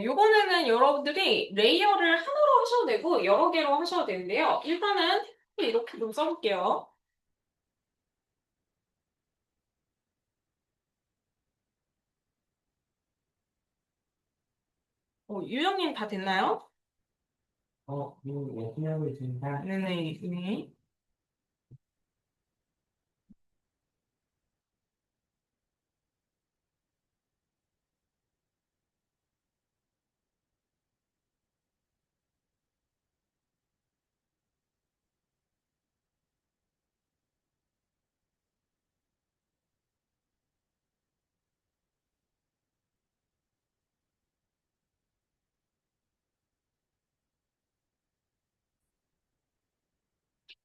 이번에는 여러분들이 레이어를 하나로 하셔도 되고 여러 개로 하셔도 되는데요. 일단은 이렇게 좀 써볼게요. 유형님 다 됐나요? 이거 열심히 하고 있습니다. 네네. 네.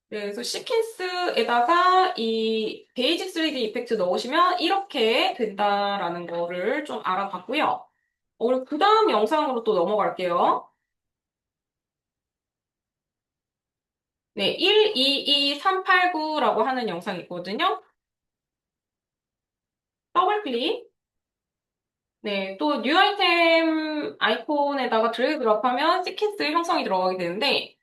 네, 그래서 시퀀스에다가 이 베이직 3D 이펙트 넣으시면 이렇게 된다라는 거를 좀 알아봤고요. 그리고 그 다음 영상으로 또 넘어갈게요. 네, 122389라고 하는 영상이 있거든요. 더블 클릭. 네, 또 뉴 아이템 아이콘에다가 드래그 드롭하면 시퀀스 형성이 들어가게 되는데,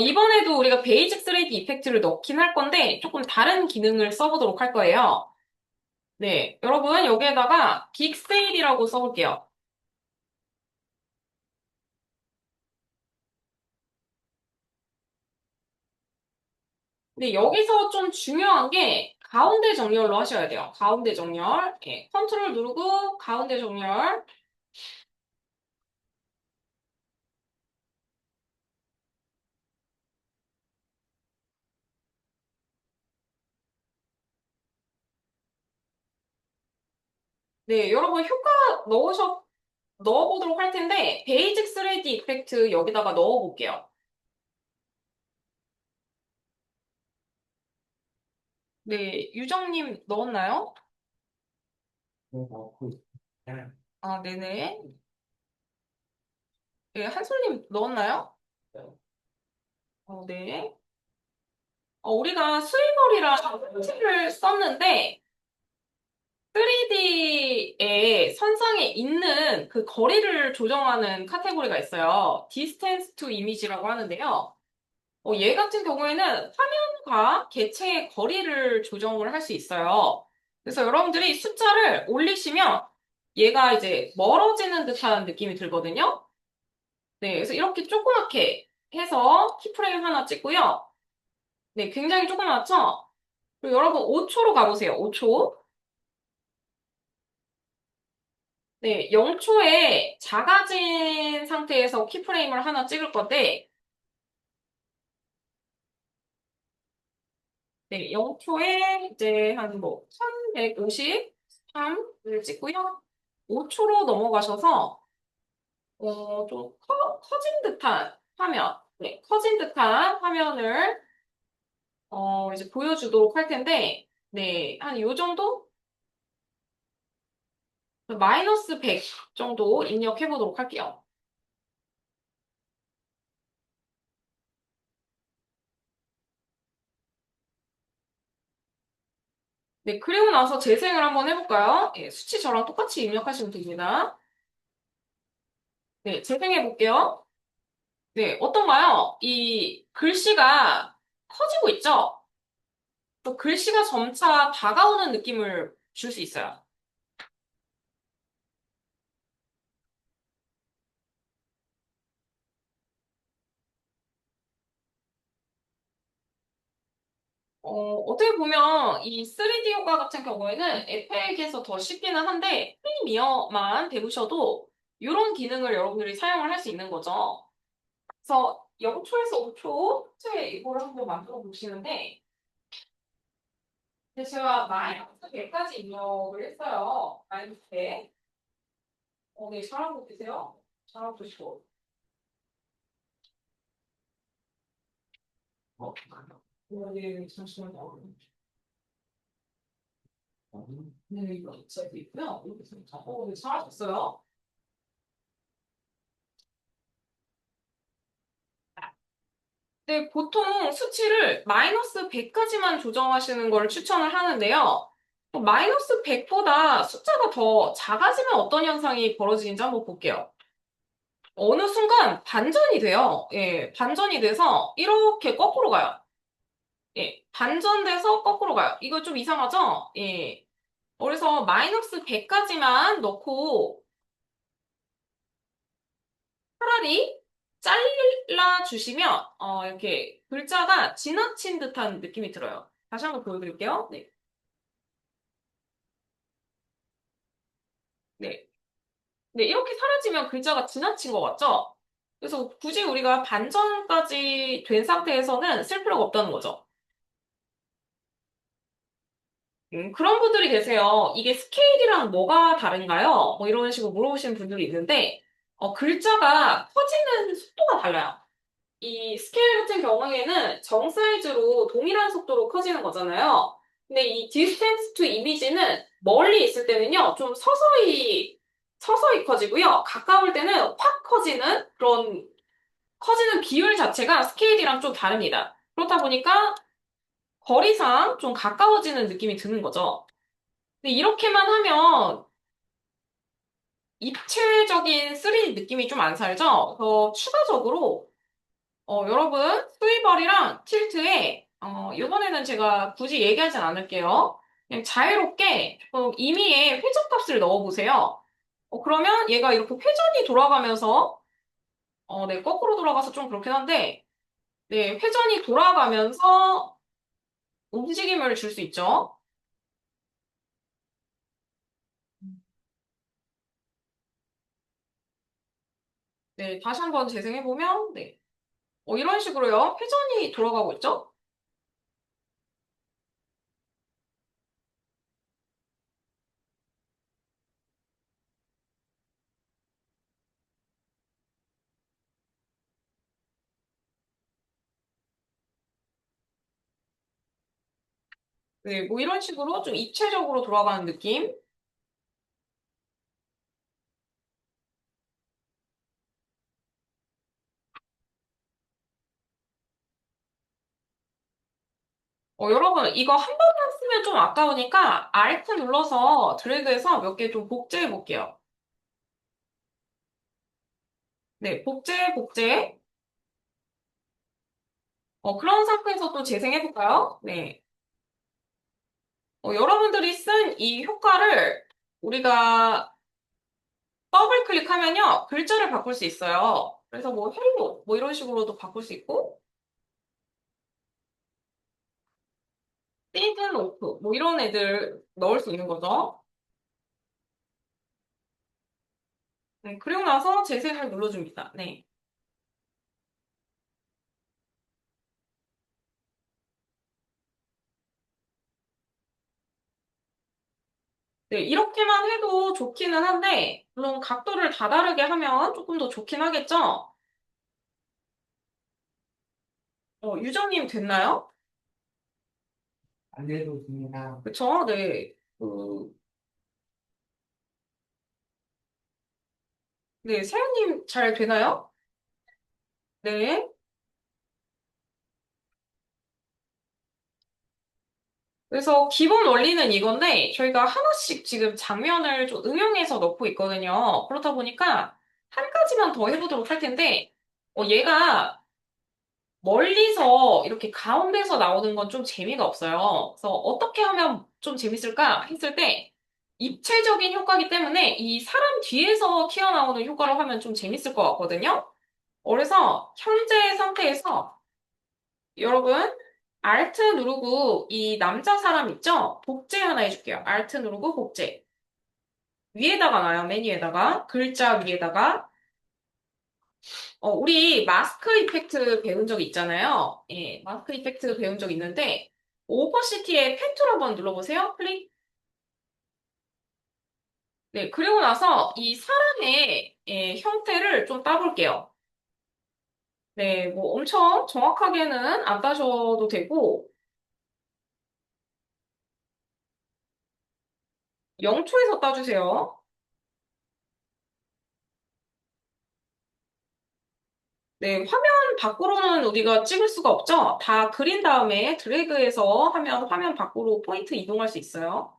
이번에도 우리가 베이직 3D 이펙트를 넣긴 할 건데, 조금 다른 기능을 써보도록 할 거예요. 네, 여러분, 여기에다가 긱세일이라고 써볼게요. 근데 여기서 좀 중요한 게 가운데 정렬로 하셔야 돼요. 가운데 정렬. 예, 컨트롤 누르고 가운데 정렬. 네, 여러분 효과 넣어보도록 할 텐데, 베이직 3D 이펙트 여기다가 넣어볼게요. 네, 유정님 넣었나요? 이거 넣고 있습니다. 아, 네네. 네, 한솔님 넣었나요? 네. 우리가 스위머리랑 팁을 썼는데, 3D의 선상에 있는 그 거리를 조정하는 카테고리가 있어요. Distance to Image라고 하는데요. 얘 같은 경우에는 화면과 개체의 거리를 조정을 할 수 있어요. 그래서 여러분들이 숫자를 올리시면 얘가 이제 멀어지는 듯한 느낌이 들거든요. 네, 그래서 이렇게 조그맣게 해서 키프레임 하나 찍고요. 네, 굉장히 조그맣죠? 그리고 여러분 5초로 가보세요. 5초. 네, 0초에 작아진 상태에서 키프레임을 하나 찍을 건데, 네, 0초에 이제 한 뭐, 1153을 찍고요. 5초로 넘어가셔서, 좀 커진 듯한 화면, 네, 커진 듯한 화면을, 이제 보여주도록 할 텐데, 네, 한 요 정도? 마이너스 100 정도 입력해 보도록 할게요. 네, 그리고 나서 재생을 한번 해볼까요? 예, 수치 저랑 똑같이 입력하시면 됩니다. 네, 재생해 볼게요. 네, 어떤가요? 이 글씨가 커지고 있죠? 또 글씨가 점차 다가오는 느낌을 줄 수 있어요. 어떻게 보면 이 3D 효과 같은 경우에는 에펙에서 더 쉽기는 한데 프리미어만 배우셔도 이런 기능을 여러분들이 사용을 할 수 있는 거죠. 그래서 0초에서 5초째 이걸 한번 만들어 보시는데 근데 제가 마이너스 100까지 입력을 했어요. 마이너스 100. 네, 잘하고 계세요? 잘하고 계시고. 어, 네, 잠시만요. 어, 네, 이거 웹사이트 있고요. 네, 잘하셨어요. 네, 보통 수치를 마이너스 100까지만 조정하시는 걸 추천을 하는데요. 마이너스 100보다 숫자가 더 작아지면 어떤 현상이 벌어지는지 한번 볼게요. 어느 순간 반전이 돼요. 예, 반전이 돼서 이렇게 거꾸로 가요. 예, 반전돼서 거꾸로 가요. 이거 좀 이상하죠? 예. 그래서 마이너스 100까지만 넣고 차라리 잘라주시면, 이렇게 글자가 지나친 듯한 느낌이 들어요. 다시 한번 보여드릴게요. 네. 네. 네, 이렇게 사라지면 글자가 지나친 것 같죠? 그래서 굳이 우리가 반전까지 된 상태에서는 쓸 필요가 없다는 거죠. 그런 분들이 계세요. 이게 스케일이랑 뭐가 다른가요? 뭐 이런 식으로 물어보시는 분들이 있는데, 글자가 커지는 속도가 달라요. 이 스케일 같은 경우에는 정 사이즈로 동일한 속도로 커지는 거잖아요. 근데 이 distance to image는 멀리 있을 때는요, 좀 서서히 커지고요. 가까울 때는 확 커지는 그런 커지는 비율 자체가 스케일이랑 좀 다릅니다. 그렇다 보니까 거리상 좀 가까워지는 느낌이 드는 거죠. 근데 이렇게만 하면 입체적인 3D 느낌이 좀 안 살죠? 더 추가적으로 여러분, 스위버리랑 틸트에, 이번에는 제가 굳이 얘기하진 않을게요. 그냥 자유롭게 조금 임의의 회전값을 넣어보세요. 그러면 얘가 이렇게 회전이 돌아가면서, 네, 거꾸로 돌아가서 좀 그렇긴 한데, 네, 회전이 돌아가면서 움직임을 줄 수 있죠. 네, 다시 한번 재생해보면, 네. 이런 식으로요. 회전이 돌아가고 있죠? 네, 뭐 이런 식으로 좀 입체적으로 돌아가는 느낌? 여러분, 이거 한 번만 쓰면 좀 아까우니까 Alt 눌러서 드래그해서 몇 개 좀 복제해 볼게요. 네, 복제. 그런 상태에서 또 재생해 볼까요? 네. 여러분들이 쓴 이 효과를 우리가 더블 클릭하면요, 글자를 바꿀 수 있어요. 그래서 뭐 헬로 뭐 이런 식으로도 바꿀 수 있고, 시즌 오프 뭐 이런 애들 넣을 수 있는 거죠. 네, 그리고 나서 재생을 눌러줍니다. 네. 네, 이렇게만 해도 좋기는 한데, 물론 각도를 다 다르게 하면 조금 더 좋긴 하겠죠? 유정님 됐나요? 안 돼도 됩니다. 그쵸? 네. 네, 세연님 잘 되나요? 네. 그래서 기본 원리는 이건데, 저희가 하나씩 지금 장면을 좀 응용해서 넣고 있거든요. 그렇다 보니까, 한 가지만 더 해보도록 할 텐데, 얘가 멀리서 이렇게 가운데서 나오는 건 좀 재미가 없어요. 그래서 어떻게 하면 좀 재밌을까 했을 때 입체적인 효과이기 때문에 이 사람 뒤에서 튀어나오는 효과로 하면 좀 재밌을 것 같거든요. 그래서 현재 상태에서 여러분 Alt 누르고 이 남자 사람 있죠? 복제 하나 해줄게요. Alt 누르고 복제. 위에다가 놔요. 메뉴에다가 글자 위에다가 우리 마스크 이펙트 배운 적 있잖아요. 예, 마스크 이펙트 배운 적 있는데, 오퍼시티의 펜툴 한번 눌러보세요. 클릭. 네, 그리고 나서 이 사람의 형태를 좀 따볼게요. 네, 뭐 엄청 정확하게는 안 따셔도 되고, 0초에서 따주세요. 네, 화면 밖으로는 우리가 찍을 수가 없죠? 다 그린 다음에 드래그해서 하면 화면 밖으로 포인트 이동할 수 있어요.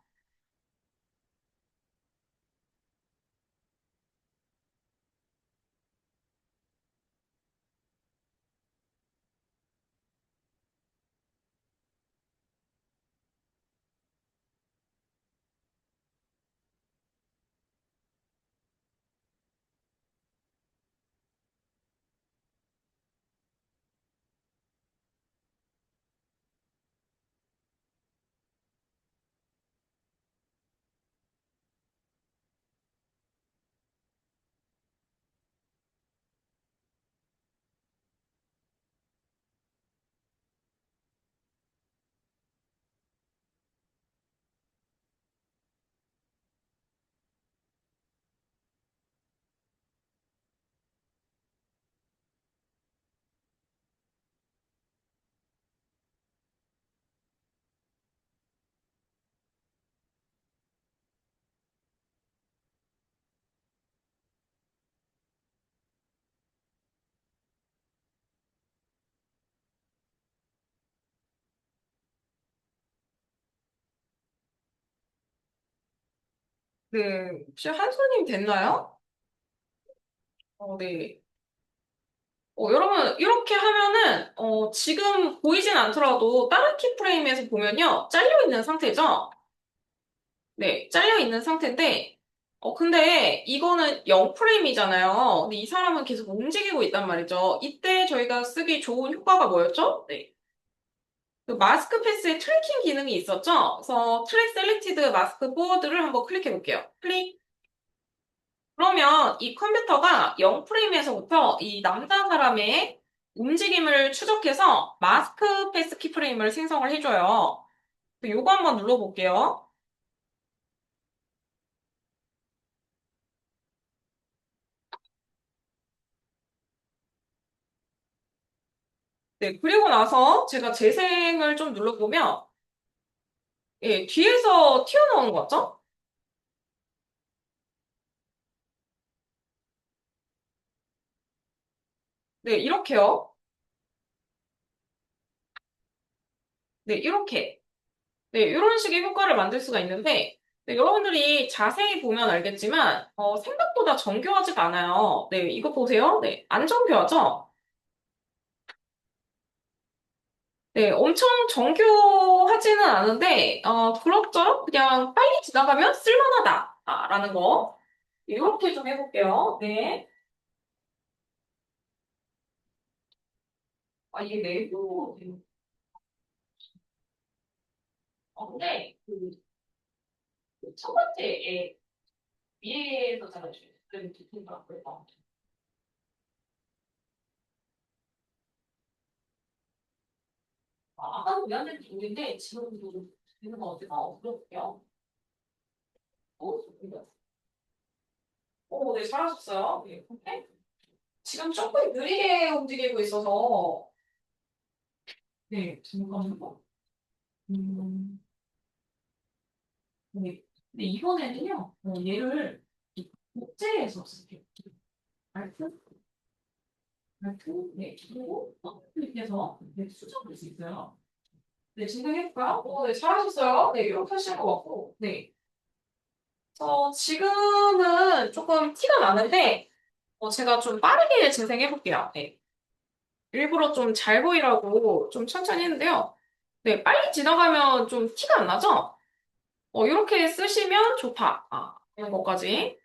네, 혹시 한손님 됐나요? 네. 여러분, 이렇게 하면은, 지금 보이진 않더라도 다른 키프레임에서 보면요, 잘려있는 상태죠? 네, 잘려있는 상태인데, 근데 이거는 0프레임이잖아요. 근데 이 사람은 계속 움직이고 있단 말이죠. 이때 저희가 쓰기 좋은 효과가 뭐였죠? 네. 그 마스크 패스에 트래킹 기능이 있었죠? 그래서 트랙 셀렉티드 마스크 포워드를 한번 클릭해 볼게요. 클릭. 그러면 이 컴퓨터가 0프레임에서부터 이 남자 사람의 움직임을 추적해서 마스크 패스 키프레임을 생성을 해줘요. 요거 한번 눌러볼게요. 네, 그리고 나서 제가 재생을 좀 눌러보면, 예, 뒤에서 튀어나오는 거 같죠? 네, 이렇게요. 네, 이렇게. 네, 이런 식의 효과를 만들 수가 있는데, 네, 여러분들이 자세히 보면 알겠지만, 생각보다 정교하지가 않아요. 네, 이거 보세요. 네, 안 정교하죠? 네, 엄청 정교하지는 않은데, 그럭저럭 그냥 빨리 지나가면 쓸만하다. 라는 거. 이렇게 좀 해볼게요. 네. 이게 내부, 근데, 첫 번째 애, 위에서 잡아주세요. 그럼 깊은 거 같고요. 아까는 왜 안 되는지 모르겠는데, 지금도 되는 거 어디서 물어볼게요. 좋습니다. 네, 잘하셨어요. 네, 근데 지금 조금 느리게 움직이고 있어서, 네, 잠깐만요. 음, 네. 근데 이번에는요, 얘를 이 복제해서 쓸게요. 알트, 알트, 네, 그리고 클릭해서 네, 수정할 수 있어요. 네, 진행해볼까요? 네, 잘하셨어요. 네, 이렇게 하시는 것 같고, 네. 지금은 조금 티가 나는데, 제가 좀 빠르게 재생해볼게요. 네. 일부러 좀 잘 보이라고 좀 천천히 했는데요. 네, 빨리 지나가면 좀 티가 안 나죠? 이렇게 쓰시면 좋다. 이런 것까지.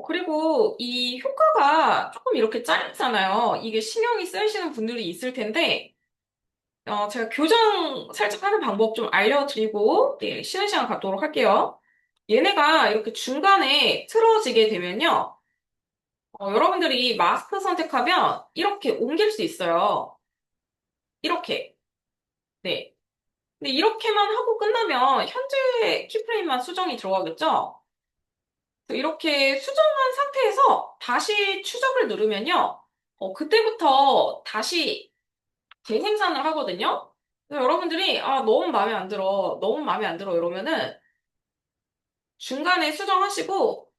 그리고 이 효과가 조금 이렇게 짧잖아요. 이게 신경이 쓰이시는 분들이 있을 텐데, 제가 교정 살짝 하는 방법 좀 알려드리고, 네, 쉬는 시간 갖도록 할게요. 얘네가 이렇게 중간에 틀어지게 되면요. 여러분들이 마스크 선택하면 이렇게 옮길 수 있어요. 이렇게. 네. 근데 이렇게만 하고 끝나면 현재 키프레임만 수정이 들어가겠죠? 그래서 이렇게 수정한 상태에서 다시 추적을 누르면요. 그때부터 다시 재생산을 하거든요. 그래서 여러분들이 너무 마음에 안 들어. 너무 마음에 안 들어. 이러면은 중간에 수정하시고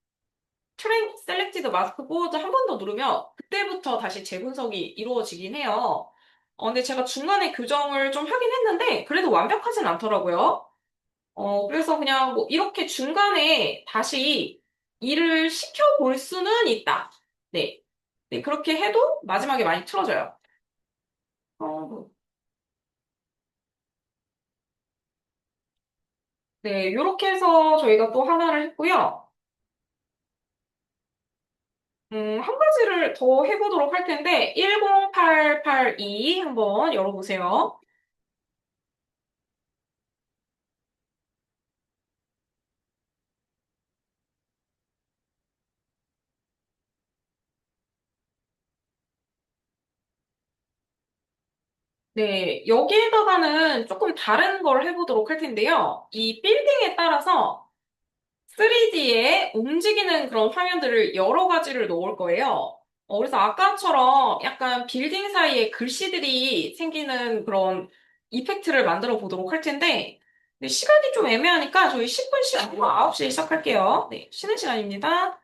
트랙 셀렉티드 마스크 보드 한 번 더 누르면 그때부터 다시 재분석이 이루어지긴 해요. 근데 제가 중간에 교정을 좀 하긴 했는데 그래도 완벽하진 않더라고요. 그래서 그냥 뭐 이렇게 중간에 다시 일을 시켜볼 수는 있다. 네. 네, 그렇게 해도 마지막에 많이 틀어져요. 어, 네, 이렇게 해서 저희가 또 하나를 했고요. 한 가지를 더 해보도록 할 텐데, 10882 한번 열어보세요. 네, 여기에다가는 조금 다른 걸 해보도록 할 텐데요. 이 빌딩에 따라서 3D에 움직이는 그런 화면들을 여러 가지를 놓을 거예요. 그래서 아까처럼 약간 빌딩 사이에 글씨들이 생기는 그런 이펙트를 만들어 보도록 할 텐데, 근데 시간이 좀 애매하니까 저희 10분 쉬고 9시에 시작할게요. 네, 쉬는 시간입니다.